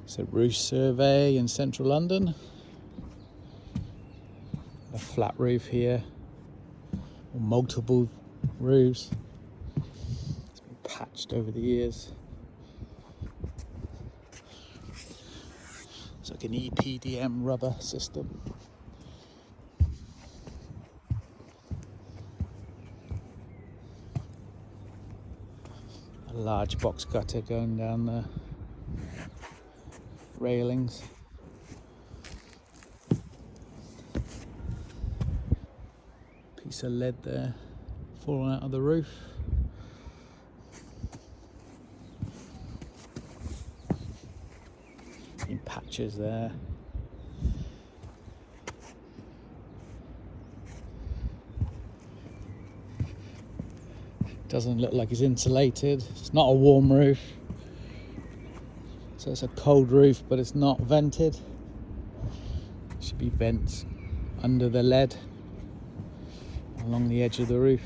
It's a roof survey in central London. A flat roof here, or multiple roofs. It's been patched over the years. It's like an EPDM rubber system. A large box gutter going down the railings. Piece of lead there falling out of the roof. In patches there. Doesn't look like it's insulated. It's not a warm roof. So it's a cold roof, but it's not vented. Should be vents under the lead along the edge of the roof.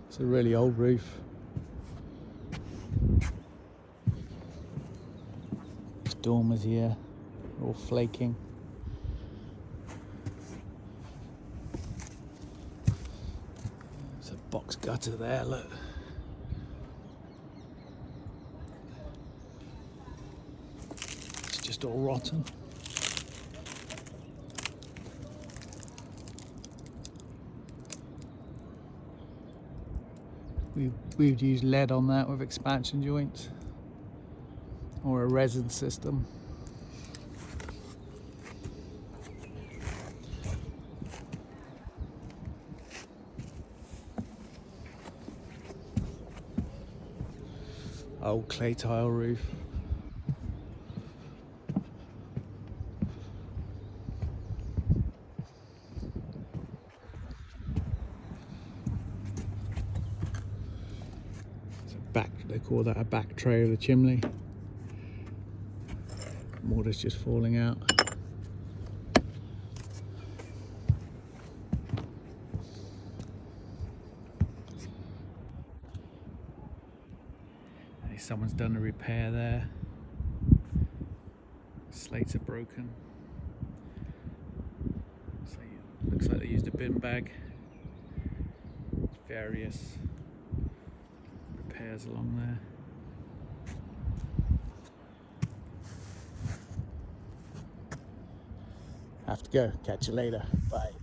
It's a really old roof. Dormers here, all flaking. There's a box gutter there, look. It's just all rotten. We'd use lead on that with expansion joints or a resin system. Old clay tile roof. They call that a back tray of the chimney. Mortar's just falling out. Someone's done a repair there. Slates are broken. So it looks like they used a bin bag. Various repairs along there. Have to go. Catch you later. Bye.